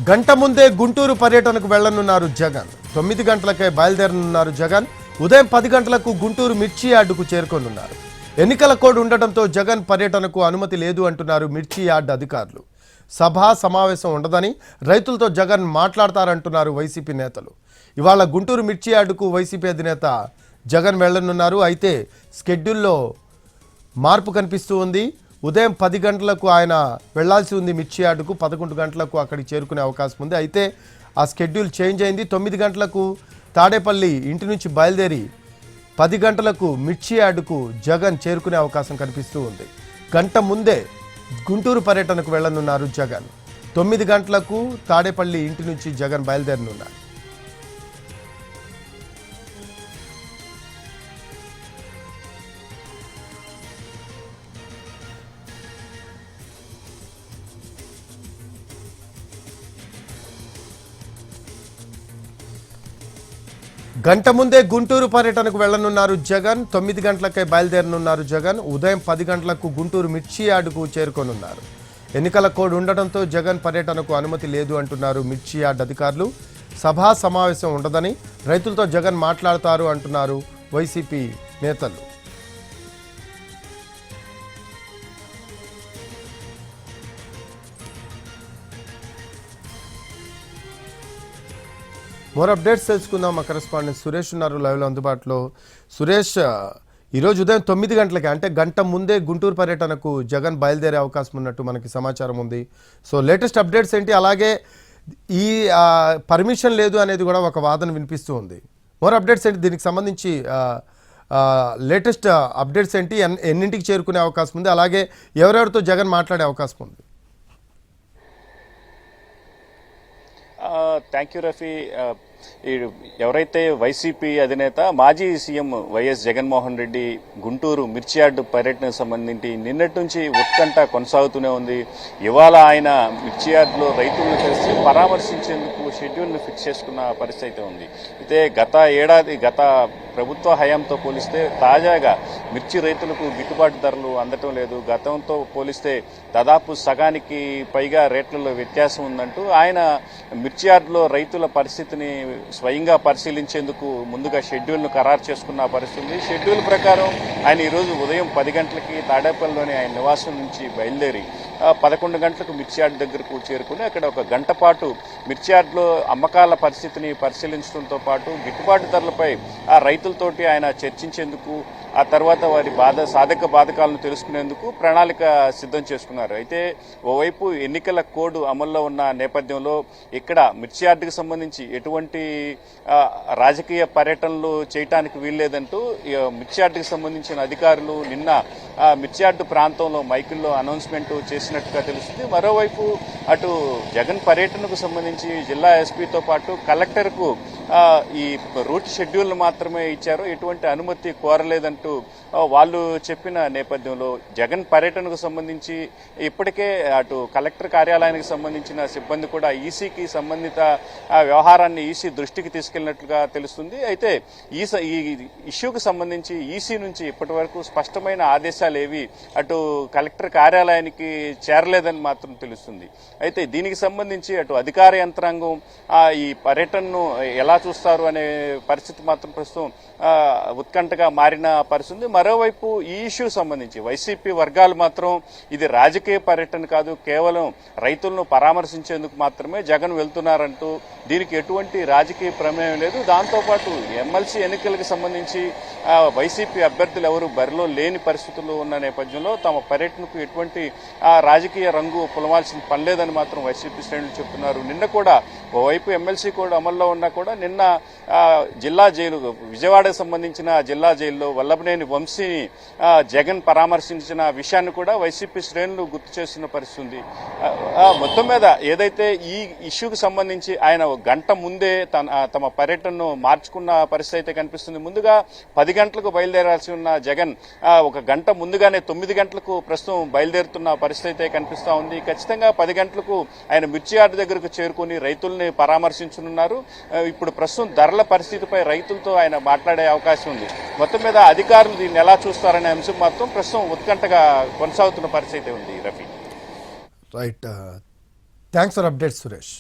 గంట ముందే గుంటూరు పర్యటనకు వెళ్లనున్నారు జగన్. 9 గంటలకే బయలుదేరనున్నారు జగన్. ఉదయం 10 గంటలకు గుంటూరు మిర్చి యార్డుకు చేరుకోనున్నారు. ఎన్నికల కోడ్ ఉండటంతో జగన్ పర్యటనకు అనుమతి లేదు అంటున్నారు మిర్చి యార్డ్ అధికారులు. సభా సమావేశం ఉండదని, రైతులతో జగన్ మాట్లాడతారంటున్నారు వైసీపీ నేతలు. ఇవాళ గుంటూరు మిర్చి యార్డుకు వైసీపీ అధినేత జగన్ వెళ్లనున్నారు. అయితే స్కెడ్యూల్లో మార్పు కనిపిస్తూ ఉంది. ఉదయం 10 గంటలకు ఆయన వెళ్లాల్సి ఉంది మిర్చి యార్డుకు. 11 గంటలకు అక్కడికి చేరుకునే అవకాశం ఉంది. అయితే ఆ స్కెడ్యూల్ చేంజ్ అయింది. 9 గంటలకు తాడేపల్లి ఇంటి నుంచి బయలుదేరి 10 గంటలకు మిర్చి యార్డుకు జగన్ చేరుకునే అవకాశం కనిపిస్తూ ఉంది. గంట ముందే గుంటూరు పర్యటనకు వెళ్లనున్నారు జగన్. 9 గంటలకు తాడేపల్లి ఇంటి నుంచి జగన్ బయలుదేరనున్నారు. గంట ముందే గుంటూరు పర్యటనకు వెళ్లనున్నారు జగన్. 9 గంటలకే బయలుదేరనున్నారు జగన్. ఉదయం 10 గంటలకు గుంటూరు మిర్చి యార్డుకు చేరుకోనున్నారు. ఎన్నికల కోడ్ ఉండటంతో జగన్ పర్యటనకు అనుమతి లేదు అంటున్నారు మిర్చి యార్డ్ అధికారులు. సభా సమావేశం ఉండదని, రైతులతో జగన్ మాట్లాడతారు అంటున్నారు వైసీపీ నేతలు. మోర్ అప్డేట్స్ తెలుసుకుందాం. మా కరెస్పాండెంట్ సురేష్ ఉన్నారు లైవ్లో అందుబాటులో. సురేష్, ఈరోజు ఉదయం 9 గంటలకి, అంటే గంట ముందే గుంటూరు పర్యటనకు జగన్ బయలుదేరే అవకాశం ఉన్నట్టు మనకి సమాచారం ఉంది. సో లేటెస్ట్ అప్డేట్స్ ఏంటి? అలాగే ఈ పర్మిషన్ లేదు అనేది కూడా ఒక వాదన వినిపిస్తూ ఉంది. మోర్ అప్డేట్స్ ఏంటి? దీనికి సంబంధించి లేటెస్ట్ అప్డేట్స్ ఏంటి? ఎన్నింటికి చేరుకునే అవకాశం ఉంది? అలాగే ఎవరెవరితో జగన్ మాట్లాడే అవకాశం ఉంది? Thank you Rafi. ఎవరైతే వైసీపీ అధినేత మాజీ సీఎం వైఎస్ జగన్మోహన్ రెడ్డి గుంటూరు మిర్చి యార్డు పర్యటనకు సంబంధించి నిన్నటి నుంచి ఉత్కంఠ కొనసాగుతూనే ఉంది. ఇవాళ ఆయన మిర్చి యార్డులో రైతులను కలిసి పరామర్శించేందుకు షెడ్యూల్ను ఫిక్స్ చేసుకున్న పరిస్థితి అయితే ఉంది. అయితే గత ప్రభుత్వ హయాంతో పోలిస్తే తాజాగా మిర్చి రైతులకు గిట్టుబాటు ధరలు అందటం లేదు. గతంతో పోలిస్తే దాదాపు సగానికి పైగా రేట్లలో వ్యత్యాసం ఉందంటూ ఆయన మిర్చి యార్డులో రైతుల పరిస్థితిని స్వయంగా పరిశీలించేందుకు ముందుగా షెడ్యూల్ను ఖరారు చేసుకున్న పరిస్థితి. షెడ్యూల్ ప్రకారం ఆయన ఈరోజు ఉదయం 10 గంటలకి తాడేపల్లిలోని ఆయన నివాసం నుంచి బయలుదేరి 11 గంటలకు మిర్చి యార్డు దగ్గరకు చేరుకుని అక్కడ ఒక గంట పాటు మిర్చి యార్డులో అమ్మకాల పరిస్థితిని పరిశీలించడంతో పాటు గిట్టుబాటు ధరలపై ఆ రైతులతోటి ఆయన చర్చించేందుకు, ఆ తర్వాత వారి సాధక బాధకాలను తెలుసుకునేందుకు ప్రణాళిక సిద్ధం చేసుకున్నారు. అయితే ఓవైపు ఎన్నికల కోడ్ అమల్లో ఉన్న నేపథ్యంలో ఇక్కడ మిర్చి యార్డుకి సంబంధించి ఎటువంటి రాజకీయ పర్యటనలు చేయటానికి వీల్లేదంటూ మిర్చి యార్డుకి సంబంధించిన అధికారులు నిన్న మిర్చి యార్డు ప్రాంతంలో మైకుల్లో అనౌన్స్మెంట్ చేసినట్టుగా తెలుస్తుంది. మరోవైపు అటు జగన్ పర్యటనకు సంబంధించి జిల్లా ఎస్పీతో పాటు కలెక్టర్కు ఈ రూట్ షెడ్యూల్ మాత్రమే ఇచ్చారు, ఎటువంటి అనుమతి కోరలేదంటూ వాళ్ళు చెప్పిన నేపథ్యంలో జగన్ పర్యటనకు సంబంధించి ఇప్పటికే అటు కలెక్టర్ కార్యాలయానికి సంబంధించిన సిబ్బంది కూడా ఈసీకి సంబంధిత వ్యవహారాన్ని ఈసీ దృష్టికి తీసుకెళ్లినట్లుగా తెలుస్తుంది. అయితే ఈ ఇష్యూకి సంబంధించి ఈసీ నుంచి ఇప్పటి వరకు స్పష్టమైన ఆదేశాలు ఏవి అటు కలెక్టర్ కార్యాలయానికి చేరలేదని మాత్రం తెలుస్తుంది. అయితే దీనికి సంబంధించి అటు అధికార యంత్రాంగం ఈ పర్యటనను ఎలా చూస్తారు అనే పరిస్థితి మాత్రం ప్రస్తుతం ఉత్కంఠగా మారిన పరిస్థితి. మరోవైపు ఈ ఇష్యూ సంబంధించి వైసీపీ వర్గాలు మాత్రం ఇది రాజకీయ పర్యటన కాదు, కేవలం రైతులను పరామర్శించేందుకు మాత్రమే జగన్ వెళ్తున్నారంటూ, దీనికి ఎటువంటి రాజకీయ ప్రమేయం లేదు. దాంతోపాటు ఎమ్మెల్సీ ఎన్నికలకు సంబంధించి వైసీపీ అభ్యర్థులు ఎవరు బరిలో లేని పరిస్థితుల్లో ఉన్న నేపథ్యంలో తమ పర్యటనకు ఎటువంటి రాజకీయ రంగు పులమాల్సిన పని లేదని మాత్రం వైసీపీ శ్రేణులు చెబుతున్నారు. నిన్న కూడా ఓవైపు ఎమ్మెల్సీ కోడ్ అమల్లో ఉన్నా కూడా నిన్న జిల్లా జైలు, విజయవాడకు సంబంధించిన జిల్లా జైల్లో వల్లభనేని వంశీని జగన్ పరామర్శించిన విషయాన్ని కూడా వైసీపీ శ్రేణులు గుర్తు చేస్తున్న పరిస్థితి. మొత్తం మీద ఏదైతే ఈ ఇష్యూకి సంబంధించి ఆయన గంట ముందే తమ పర్యటనను మార్చుకున్న పరిస్థితి అయితే కనిపిస్తుంది. ముందుగా 10 గంటలకు బయలుదేరాల్సి ఉన్న జగన్ ఒక గంట ముందుగానే 9 గంటలకు ప్రస్తుతం బయలుదేరుతున్న పరిస్థితి అయితే కనిపిస్తూ ఉంది. ఖచ్చితంగా 10 గంటలకు ఆయన మిర్చి యార్డు దగ్గరకు చేరుకుని రైతుల్ని పరామర్శించనున్నారు. ఇప్పుడు ప్రస్తుతం ధరల పరిస్థితిపై రైతులతో ఆయన మాట్లాడే అవకాశం ఉంది. మొత్తం మీద అధికారులు దీన్ని ఎలా చూస్తారనే అంశం మాత్రం ప్రస్తుతం ఉత్కంఠగా కొనసాగుతున్న పరిస్థితి ఉంది. Rafi, right, thanks for updates Suresh.